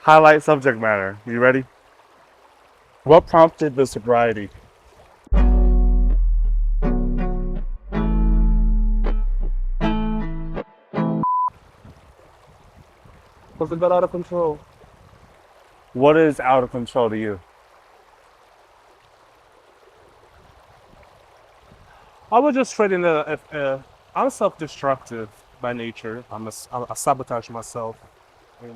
Highlight subject matter. You ready? What prompted the sobriety? Because it got out of control. What is out of control to you? I was just trading I'm self-destructive by nature. I sabotage myself.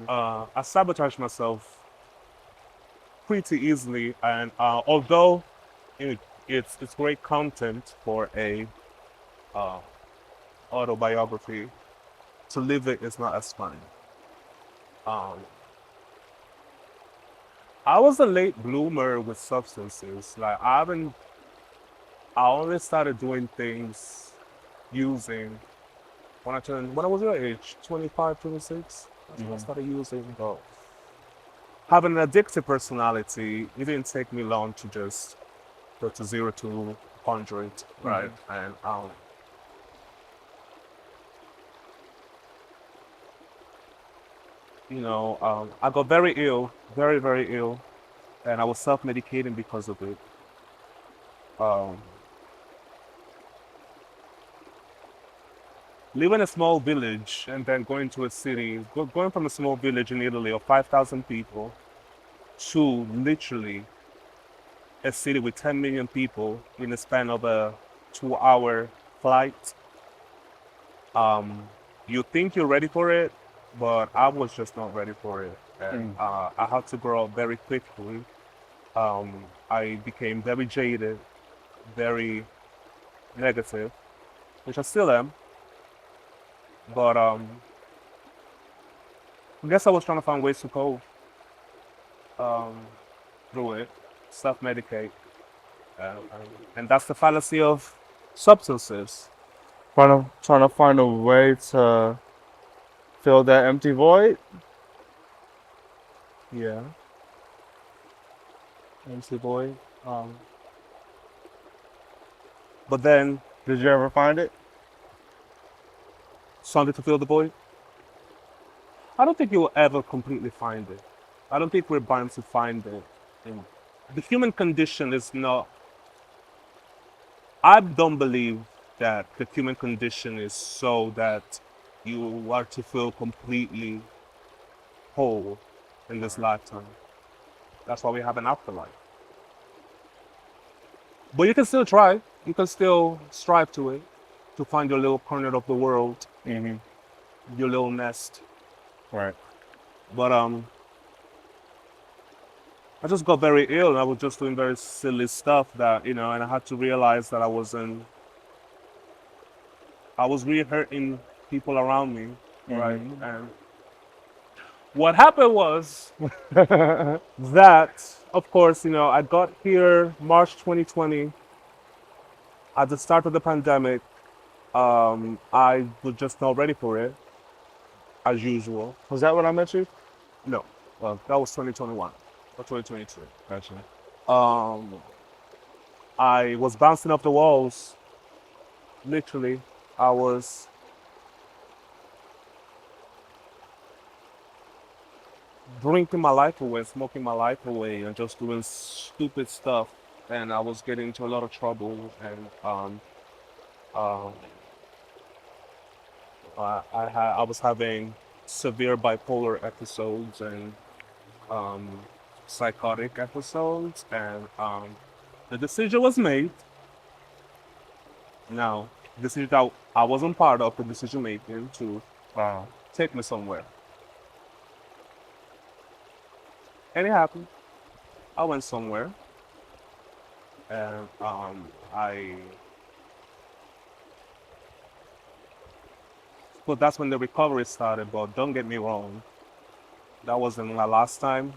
I sabotage myself pretty easily, and although it, it's great content for a uh, autobiography, to live it is not as fun. Um, I was a late bloomer with substances. Like I only started doing things using when I was your age, 25, 26. That's when I started using. But having an addictive personality, it didn't take me long to just go to 0 to 100, right? And I got very ill, very, very ill, and I was self-medicating because of it. Um, Living in a small village and then going to a city, going from a small village in Italy of 5,000 people to literally a city with 10 million people in the span of a 2-hour flight. Um, you think you're ready for it, but I was just not ready for it. And I had to grow up very quickly. I became very jaded, very negative, which I still am. But I guess I was trying to find ways to cope um, through it, self-medicate. And that's the fallacy of substances. Trying to find a way to fill that empty void. Yeah, MC boy. Um, but then Did you ever find it? something to fill the void. I don't think you will ever completely find it. I don't think we're bound to find it. And the human condition is not. I don't believe that the human condition is so that you are to feel completely whole in this lifetime. That's why we have an afterlife. But you can still try. You can still strive to it, to find your little corner of the world, Mm-hmm. your little nest. Right. But I just got very ill, and I was just doing very silly stuff and I had to realize that I was really hurting people around me, right? And what happened was that, of course, I got here March 2020 at the start of the pandemic. I was just not ready for it, as usual. Was that when I met you? No, well, that was 2021 or 2022. Gotcha. Um, I was bouncing off the walls, literally. I was drinking my life away, smoking my life away, and just doing stupid stuff. And I was getting into a lot of trouble. And um, I was having severe bipolar episodes and um, psychotic episodes. And the decision was made. Now, the decision that I wasn't part of the decision making to Wow. take me somewhere. And it happened. I went somewhere, and but that's when the recovery started. But don't get me wrong, that wasn't my last time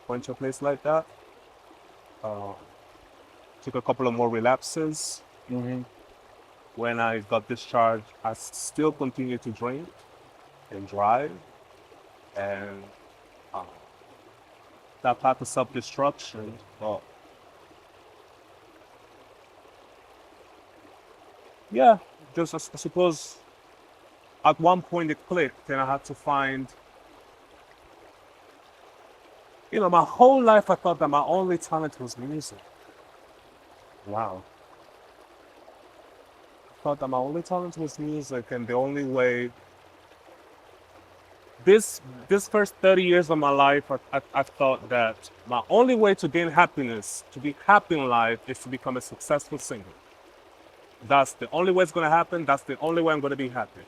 going to a place like that. Uh, Took a couple of more relapses. Mm-hmm. When I got discharged, I still continued to drink and drive, and uh, that path of self-destruction. But yeah, just I suppose at one point it clicked, and I had to find My whole life I thought that my only talent was music. Wow. I thought that my only talent was music, and the only way this first 30 years of my life, I thought that my only way to gain happiness, to be happy in life, is to become a successful singer. That's the only way it's going to happen. That's the only way I'm going to be happy.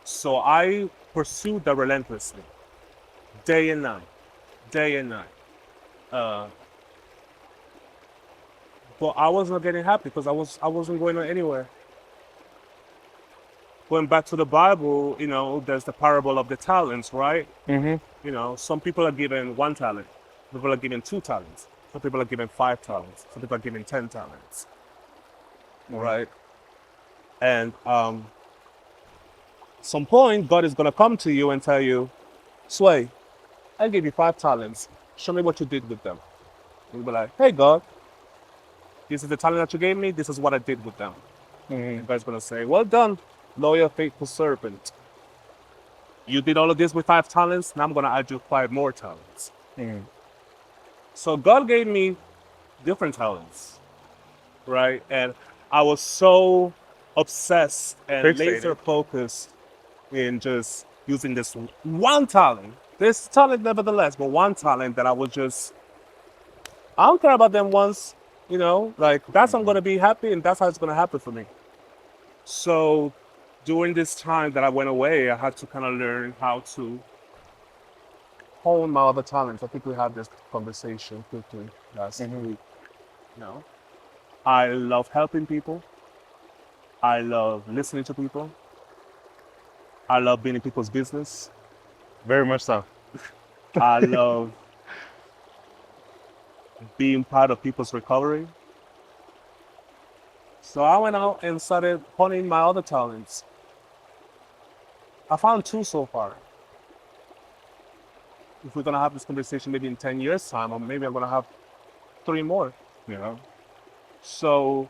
So I pursued that relentlessly, day and night, day and night. Uh, but I was not getting happy because I wasn't going anywhere. Going back to the Bible, there's the parable of the talents, right? Mm-hmm. Some people are given 1 talent, people are given 2 talents, some people are given 5 talents, some people are given 10 talents, right? And some point, God is gonna come to you and tell you, Sway, I gave you 5 talents. Show me what you did with them. You'll be like, hey God, this is the talent that you gave me. This is what I did with them. And God's gonna say, well done, loyal, faithful servant. You did all of this with 5 talents. Now I'm gonna add you 5 more talents. Mm. So God gave me different talents, right? And I was so obsessed and Fixated. laser focused in just using this 1 talent. This talent, nevertheless, but 1 talent that I don't care about them once, like that's how I'm gonna be happy, and that's how it's gonna happen for me. So during this time that I went away, I had to kind of learn how to hone my other talents. I think we had this conversation quickly last week. I love helping people. I love listening to people. I love being in people's business. Very much so. I love being part of people's recovery. So I went out and started honing my other talents. I found 2 so far. If we're gonna have this conversation maybe in 10 years' time, or maybe I'm gonna have 3 more. So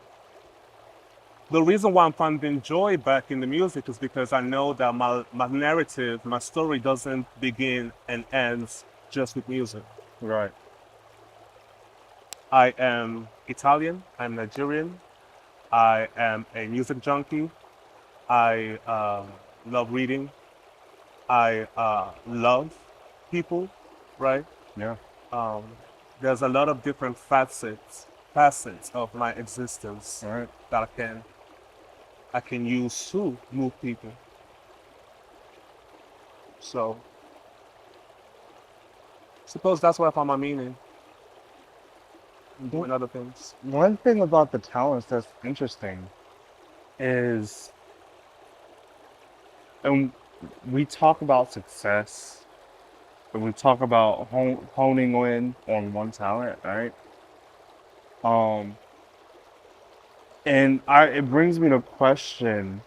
the reason why I'm finding joy back in the music is because I know that my narrative, my story doesn't begin and ends just with music. Right. I am Italian, I'm Nigerian, I am a music junkie, I love reading, I love people, right? Yeah. There's a lot of different facets of my existence All right. that I can use to move people. So suppose that's where I found my meaning in doing other things. One thing about the talents that's interesting is, and we talk about success, and we talk about honing in on 1 talent, right? And it brings me to question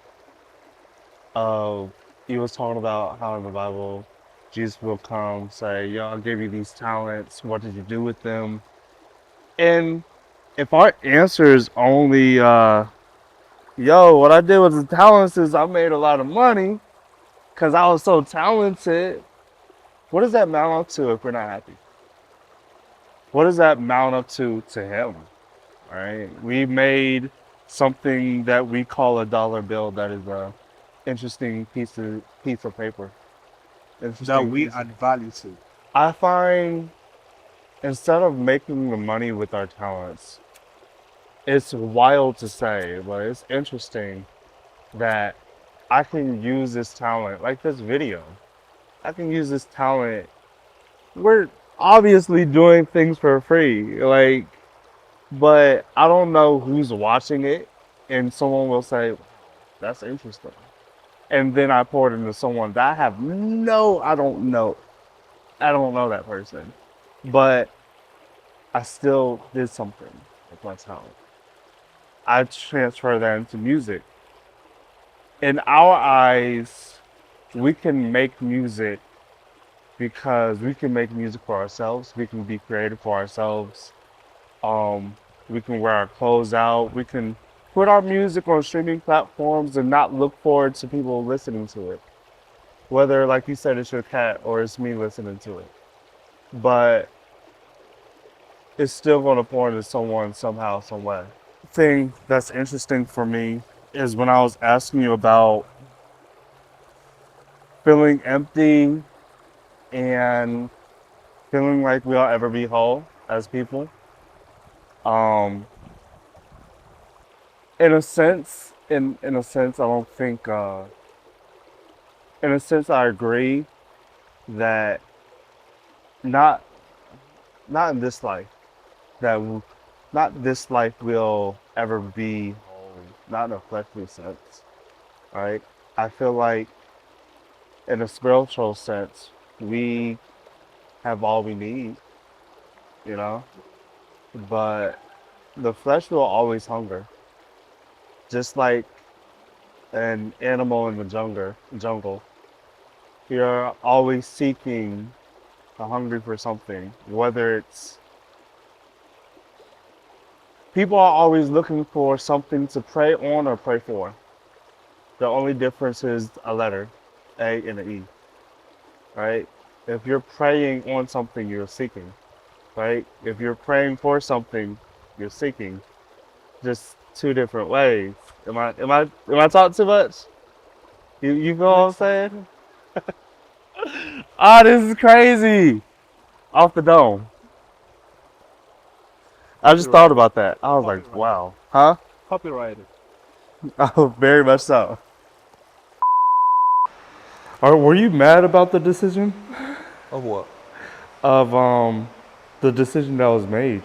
of, he was talking about how in the Bible, Jesus will come say, yo, I gave you these talents. What did you do with them? And if our answer is only, yo, what I did with the talents is I made a lot of money because I was so talented, what does that mount up to if we're not happy? What does that mount up to him? All right. We made something that we call a dollar bill that is a interesting piece of paper. That we add value to. I find, instead of making the money with our talents, it's wild to say, but it's interesting that I can use this talent, like this video. I can use this talent. We're obviously doing things for free, but I don't know who's watching it, and someone will say, that's interesting. And then I pour it into someone that I don't know. I don't know that person. But I still did something with my talent. I transfer that into music. In our eyes, we can make music because we can make music for ourselves. We can be creative for ourselves. We can wear our clothes out. We can put our music on streaming platforms and not look forward to people listening to it. Whether, like you said, it's your cat or it's me listening to it. But it's still going to pour into someone somehow, some way. Thing that's interesting for me is when I was asking you about feeling empty and feeling like we'll ever be whole as people. Um, in a sense, I don't think. In a sense, I agree that not not in this life that not this life will ever be whole. Not in a fleshly sense, right? I feel like in a spiritual sense, we have all we need, you know. But the flesh will always hunger, just like an animal in the jungle. You're always seeking, hungry for something. Whether it's people are always looking for something to pray on or pray for. The only difference is a letter, A and an E, right? If you're praying on something, you're seeking, right? If you're praying for something, you're seeking. Just two different ways. Am I talking too much? You feel what I'm saying? Ah, this is crazy. Off the dome. I just thought Copyrighted. about that. I was like, Copyrighted. wow. Huh? Copyrighted. Oh, very much so. Were you mad about the decision Of what? of the decision that was made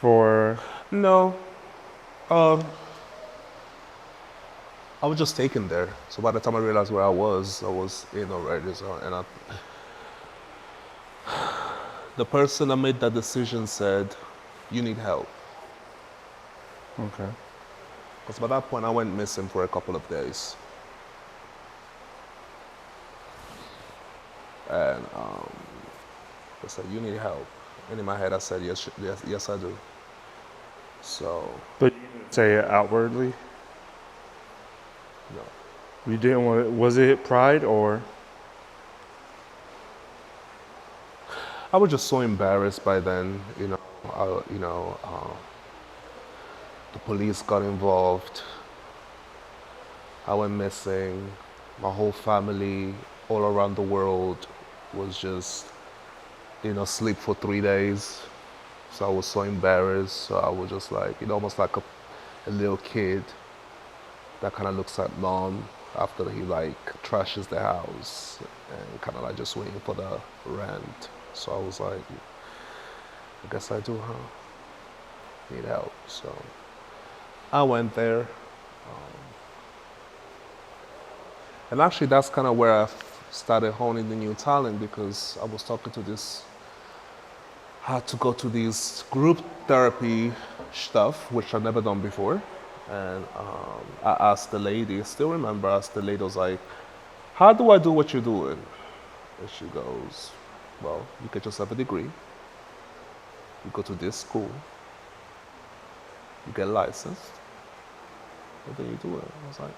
for? No. Um, I was just taken there. So by the time I realized where I was in already. So, and the person that made that decision said, "You need help." Okay. Because by that point, I went missing for a couple of days. And they said, "You need help." And in my head, I said, "Yes, yes, yes, I do." So, But you didn't say it outwardly. no. You didn't want it. Was it pride or? I was just so embarrassed by then, the police got involved. I went missing. My whole family, all around the world, was just, asleep for 3 days. So I was so embarrassed. So I was just like, almost like a little kid that kind of looks at mom after he like trashes the house and kind of like just waiting for the rent. So I was like, I guess I do, huh? Need help. So I went there. And actually, that's kind of where I started honing the new talent because I was talking to this, had to go to this group therapy stuff, which I've never done before. And I asked the lady, I still remember, I asked the lady, I was like, how do I do what you're doing? And she goes, well, you get yourself a degree, you go to this school, you get licensed, and then you do it. I was like,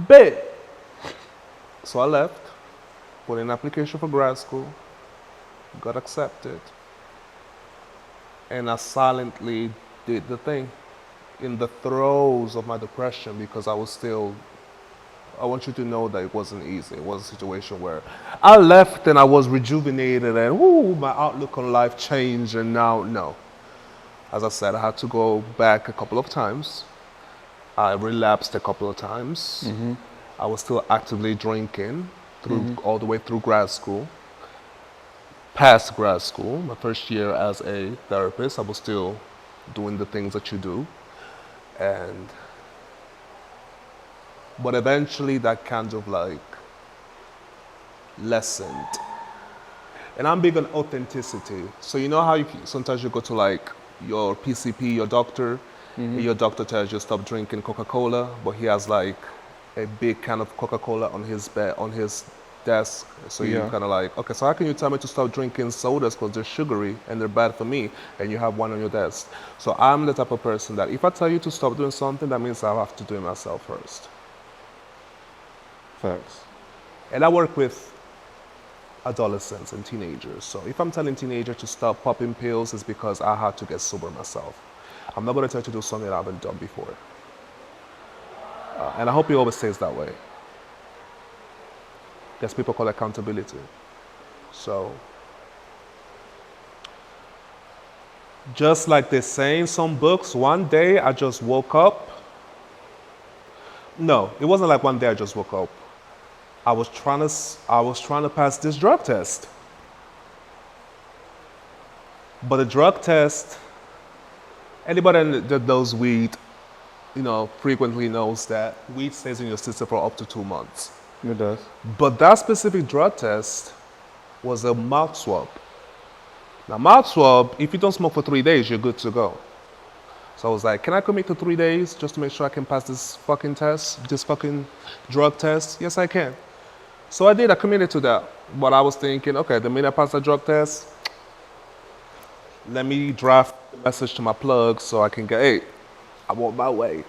bet. So I left, put in an application for grad school, got accepted, and I silently did the thing in the throes of my depression because I want you to know that it wasn't easy. It was a situation where I left and I was rejuvenated and my outlook on life changed and now, no. As I said, I had to go back a couple of times. I relapsed a couple of times. Mm-hmm. I was still actively drinking all the way through grad school. Past grad school, my first year as a therapist, I was still doing the things that you do. But eventually that kind of like lessened. And I'm big on authenticity. So you know how sometimes you go to like your PCP, your doctor, and your doctor tells you stop drinking Coca-Cola, but he has like a big can of Coca-Cola on his bed, on his desk. So you kind of like, okay, so how can you tell me to stop drinking sodas because they're sugary and they're bad for me, and you have one on your desk? So I'm the type of person that if I tell you to stop doing something, that means I have to do it myself first. Facts. And I work with adolescents and teenagers. So if I'm telling teenagers to stop popping pills, it's because I had to get sober myself. I'm not going to tell you to do something that I haven't done before. And I hope it always stays that way. There's people call accountability. So, just like they say in some books, one day I just woke up. No, it wasn't like one day I just woke up. I was trying to pass this drug test. But the drug test, anybody that knows weed, frequently knows that weed stays in your system for up to 2 months. It does. But that specific drug test was a mouth swab. Now, mouth swab, if you don't smoke for 3 days, you're good to go. So I was like, can I commit to 3 days just to make sure I can pass this fucking test, this fucking drug test? Yes, I can. So I did, I committed to that. But I was thinking, okay, the minute I pass the drug test, let me draft the message to my plug so I can get, hey, I want my way.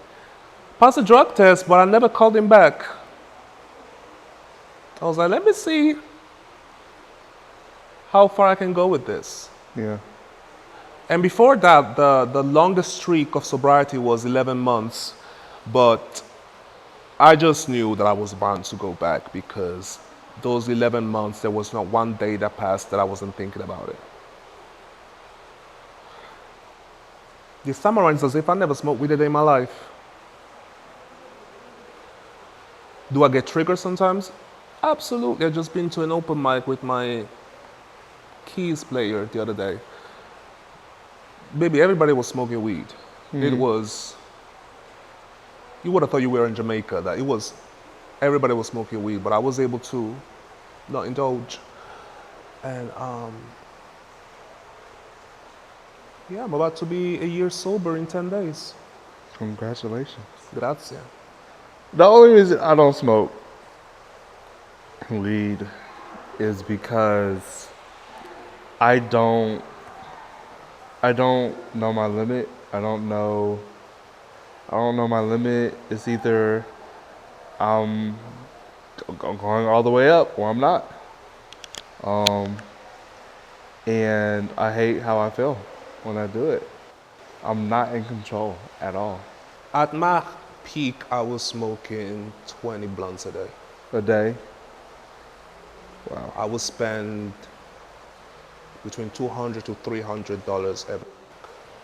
Passed the drug test, but I never called him back. I was like, let me see how far I can go with this. Yeah. And before that, the longest streak of sobriety was 11 months. But I just knew that I was bound to go back because those 11 months, there was not one day that passed that I wasn't thinking about it. This time around, it's as if I never smoked weed a day in my life. Do I get triggered sometimes? Absolutely. I just been to an open mic with my keys player the other day. Baby, everybody was smoking weed. It was, you would have thought you were in Jamaica, that it was, everybody was smoking weed, but I was able to not indulge. And yeah, I'm about to be a year sober in 10 days. Congratulations. Grazie. The only reason I don't smoke weed is because I don't know my limit. I don't know my limit. It's either I'm going all the way up or I'm not. And I hate how I feel when I do it. I'm not in control at all. At my peak, I was smoking 20 blunts a day. A day. Wow. I would spend between $200 to $300 every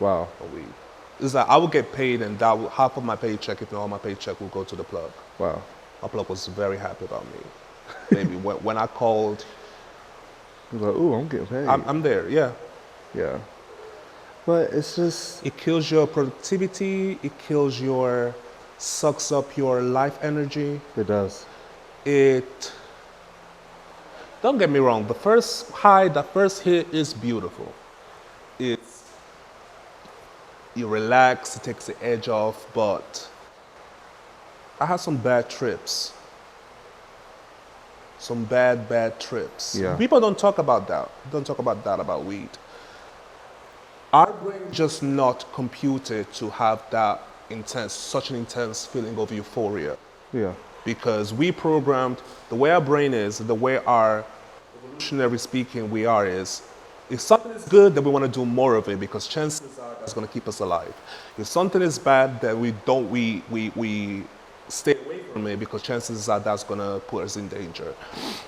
Wow. a week. It's like I would get paid, and half of my paycheck, if not all my paycheck, would go to the plug. Wow. My plug was very happy about me. Maybe when I called, You're like, ooh, I'm getting paid. I'm there. Yeah. Yeah. But it's just, It kills your productivity. It sucks up your life energy. it does. Don't get me wrong, the first high, the first hit is beautiful. You relax, it takes the edge off, but I had some bad trips. Some bad trips. Yeah. People don't talk about that. Don't talk about that about weed. Our brain just not computed to have that such an intense feeling of euphoria. Yeah. Because we programmed, the way our brain is, the way our evolutionary speaking we are is, if something is good, then we want to do more of it because chances are that's going to keep us alive. If something is bad, then we stay away from it because chances are that's going to put us in danger.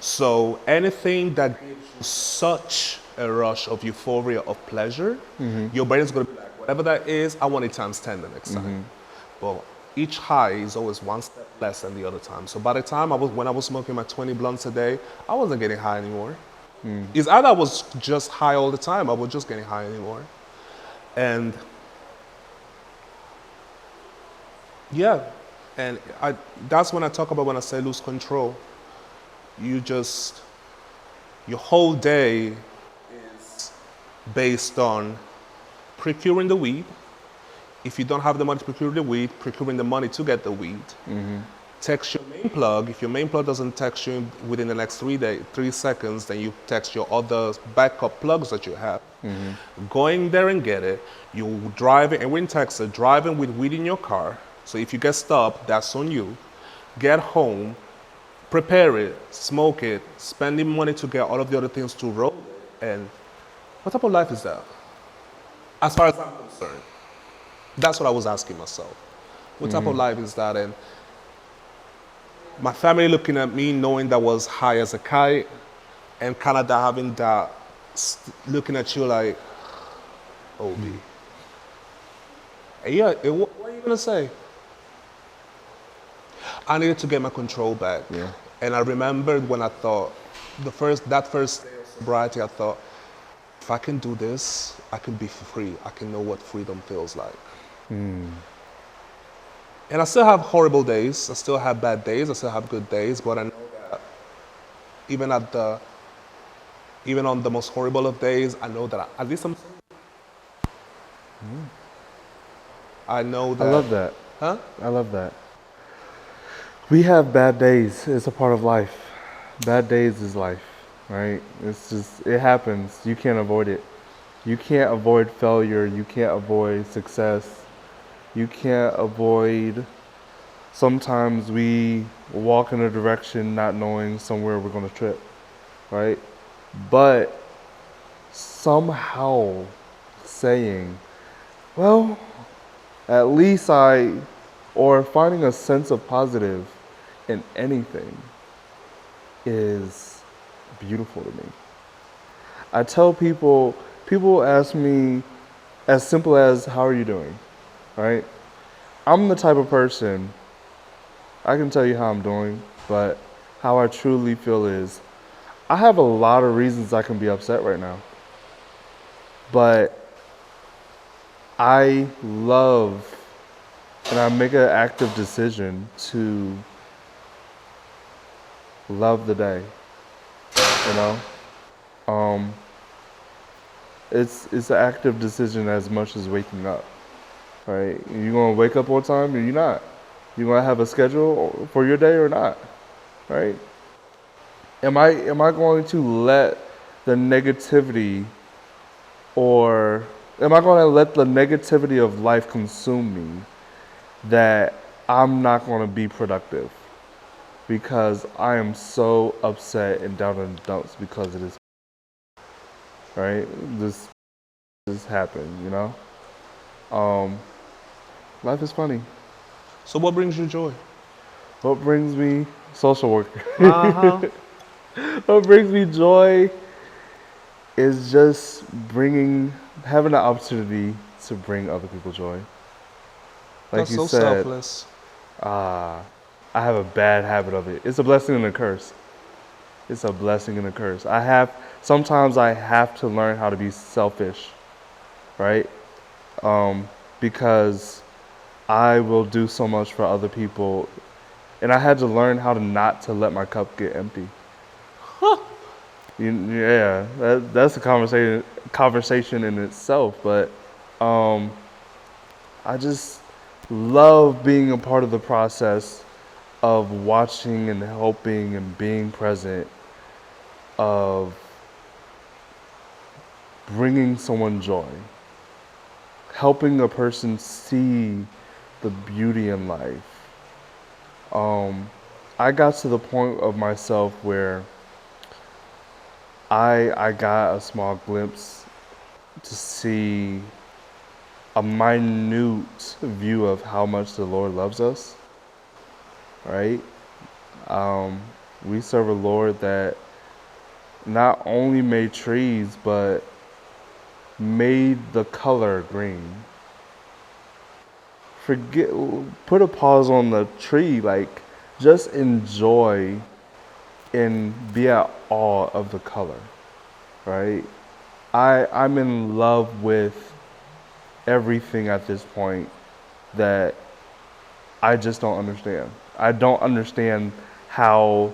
So anything that gives you such a rush of euphoria, of pleasure, your brain is going to be like, whatever that is, I want it times 10 the next time. But each high is always one step less than the other time. So by the time when I was smoking my 20 blunts a day, I wasn't getting high anymore. It's either I was just high all the time, I was just getting high anymore. And yeah, and that's when I talk about when I say lose control. Your whole day is based on procuring the weed. If you don't have the money to procure the weed, procuring the money to get the weed. Text your main plug. If your main plug doesn't text you within the next 3 seconds, then you text your other backup plugs that you have. Going there and get it. You driving, and we're in Texas, driving with weed in your car. So if you get stopped, that's on you. Get home, prepare it, smoke it, spending money to get all of the other things to roll it. And what type of life is that? As far as I'm concerned, that's what I was asking myself. What type of life is that? And my family looking at me, knowing that I was high as a kite, and Canada having that, looking at you like, Obii. And yeah, what are you gonna say? I needed to get my control back. Yeah. And I remembered when I thought, that first day of sobriety, I thought, if I can do this, I can be free. I can know what freedom feels like. And I still have horrible days. I still have bad days. I still have good days. But I know that even on the most horrible of days, I know that at least I'm. I know that. I love that. Huh? I love that. We have bad days. It's a part of life. Bad days is life, right? It happens. You can't avoid it. You can't avoid failure. You can't avoid success. You can't avoid, sometimes we walk in a direction not knowing somewhere we're going to trip, right? But somehow saying, well, at least or finding a sense of positive in anything is beautiful to me. I tell people ask me as simple as, how are you doing? Right? I'm the type of person, I can tell you how I'm doing, but how I truly feel is, I have a lot of reasons I can be upset right now. But I love, and I make an active decision to love the day, you know? It's an active decision as much as waking up. Right? You gonna wake up on time or you not? You gonna have a schedule for your day or not? Right? Am I going to let the negativity or am I gonna let the negativity of life consume me that I'm not gonna be productive because I am so upset and down in the dumps because of this, right? This happened, you know? Life is funny. So what brings you joy? What brings me social worker? Uh-huh. What brings me joy is just having the opportunity to bring other people joy. Like That's you so said, selfless. I have a bad habit of it. It's a blessing and a curse. It's a blessing and a curse. Sometimes I have to learn how to be selfish, right? Because I will do so much for other people, and I had to learn how to not to let my cup get empty. Yeah, that's a conversation in itself. But I just love being a part of the process of watching and helping and being present, of bringing someone joy, helping a person see the beauty in life. I got to the point of myself where I got a small glimpse to see a minute view of how much the Lord loves us, right? We serve a Lord that not only made trees, but made the color green. Put a pause on the tree, like just enjoy and be at awe of the color, right? I'm in love with everything at this point that I just don't understand. I don't understand how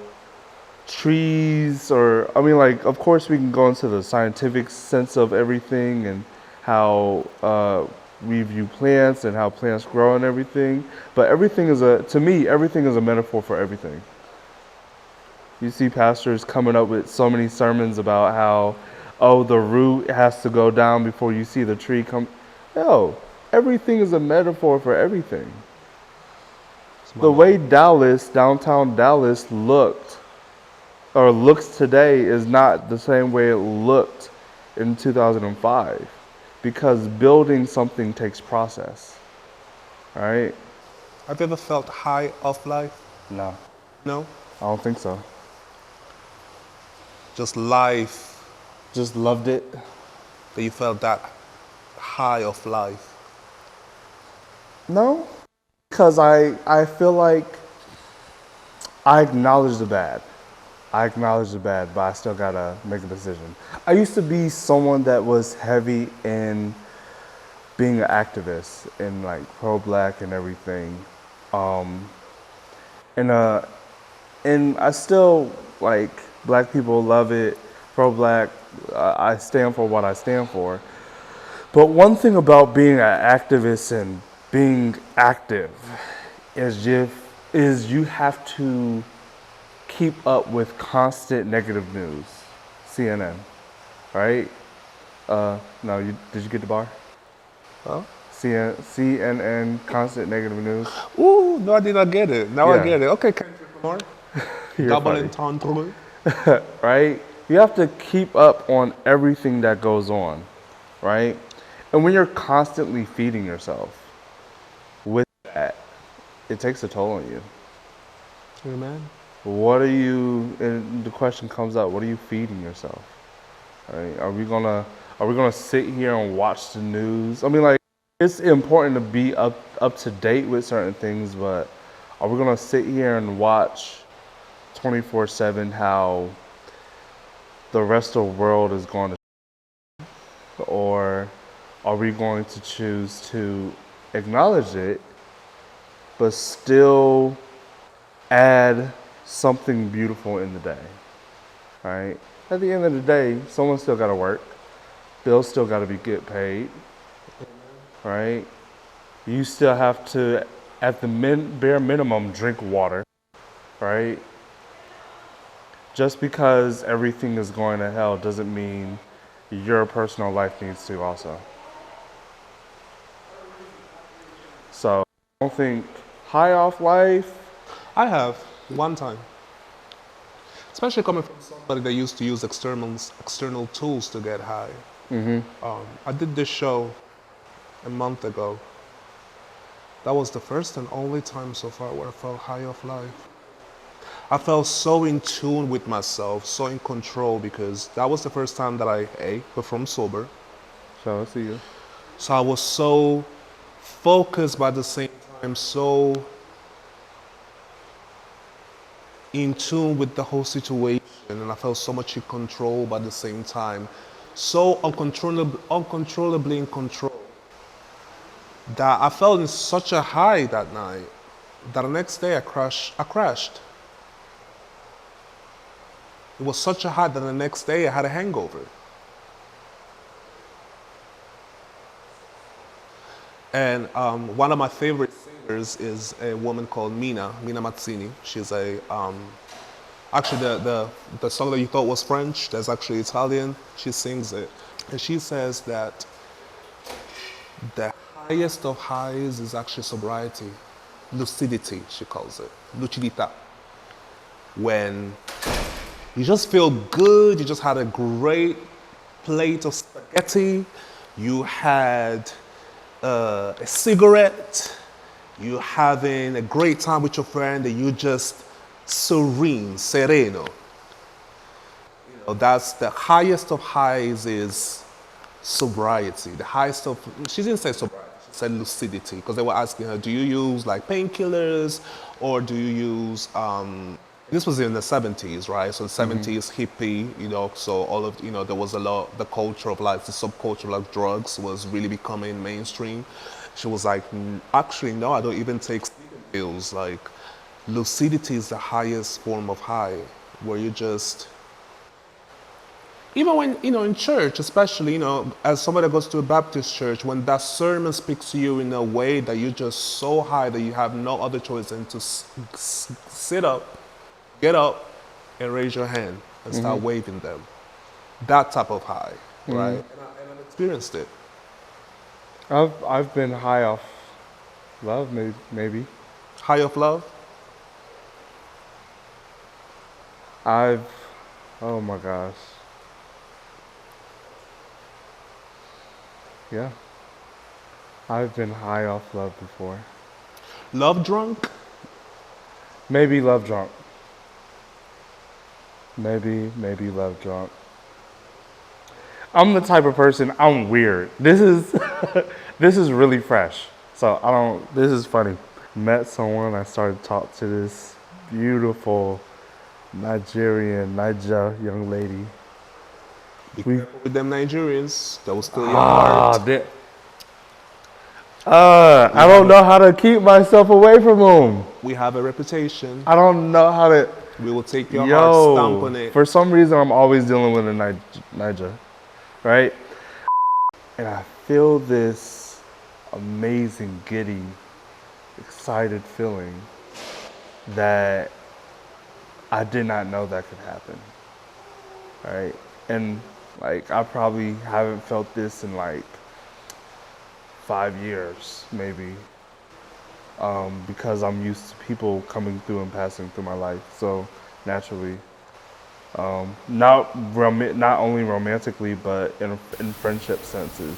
trees of course we can go into the scientific sense of everything and how we view plants and how plants grow and everything, but to me, everything is a metaphor for everything. You see pastors coming up with so many sermons about how, the root has to go down before you see the tree come. No, everything is a metaphor for everything. The way Dallas, downtown Dallas, looked or looks today is not the same way it looked in 2005, because building something takes process, right? Have you ever felt high of life? No, No? I don't think so. Just life, Just loved it. that you felt that high of life. No, because I feel like I acknowledge the bad. I acknowledge the bad, but I still gotta make a decision. I used to be someone that was heavy in being an activist and like pro-black and everything, and and I still like black people love it. Pro-black, I stand for what I stand for. But one thing about being an activist and being active is you have to keep up with constant negative news. CNN, right? No, did you get the bar? Huh? CNN, constant negative news. Ooh, no, I did not get it. Now I Yeah. get it. Okay, Kendrick Lamar. You're Double funny. entendre. Right? You have to keep up on everything that goes on, right? And when you're constantly feeding yourself with that, it takes a toll on you. Yeah, man. What are you? And the question comes up: what are you feeding yourself? Right? Are we gonna sit here and watch the news? I mean, like, it's important to be up to date with certain things, but are we gonna sit here and watch 24/7 how the rest of the world is going to, or are we going to choose to acknowledge it, but still add something beautiful in the day, right? At the end of the day, someone still got to work. Bills still got to be get paid, right? You still have to, at the bare minimum, drink water, right? Just because everything is going to hell doesn't mean your personal life needs to also. So I don't think high off life. I have one time, especially coming from somebody that used to use external tools to get high. I did this show a month ago. That was the first and only time so far where I felt high of life. I felt so in tune with myself, so in control, because that was the first time that I performed sober. So I see you. So I was so focused, but at the same time so in tune with the whole situation, and I felt so much in control, but at the same time so uncontrollably in control, that I felt in such a high that night that the next day I crashed. It was such a high that the next day I had a hangover. And one of my favorite singers is a woman called Mina Mazzini. She's actually the song that you thought was French, that's actually Italian. She sings it. And she says that the highest of highs is actually sobriety. Lucidity, she calls it. Lucidità. When you just feel good, you just had a great plate of spaghetti, you had a cigarette, you're having a great time with your friend, and you're just sereno. That's the highest of highs is sobriety. The highest of, she didn't say sobriety, she said lucidity, because they were asking her, do you use like painkillers, or do you use, this was in the 70s, right? So the 70s, hippie, so all of, there was a lot, the culture of like, the subculture of like drugs was really becoming mainstream. She was like, actually, no, I don't even take sleeping pills. Like, lucidity is the highest form of high, where you just, even when, in church, especially, as somebody that goes to a Baptist church, when that sermon speaks to you in a way that you're just so high that you have no other choice than to sit up, get up, and raise your hand and start waving them. That type of high, right? And I've experienced it. I've been high off love, maybe. High of love? Oh my gosh. Yeah. I've been high off love before. Love drunk? Maybe love drunk. Maybe love drunk. I'm the type of person, I'm weird. This is this is really fresh. So this is funny. Met someone, I started to talk to this beautiful Niger young lady. Be We careful with them Nigerians. That will steal your heart. I don't know how to keep myself away from them. We have a reputation. I don't know how to. We will take your heart, stamp on it. For some reason, I'm always dealing with a Niger, right? And I feel this amazing, giddy, excited feeling that I did not know that could happen, right? And like, I probably haven't felt this in like 5 years, maybe, because I'm used to people coming through and passing through my life. So naturally, not only romantically, but in friendship senses.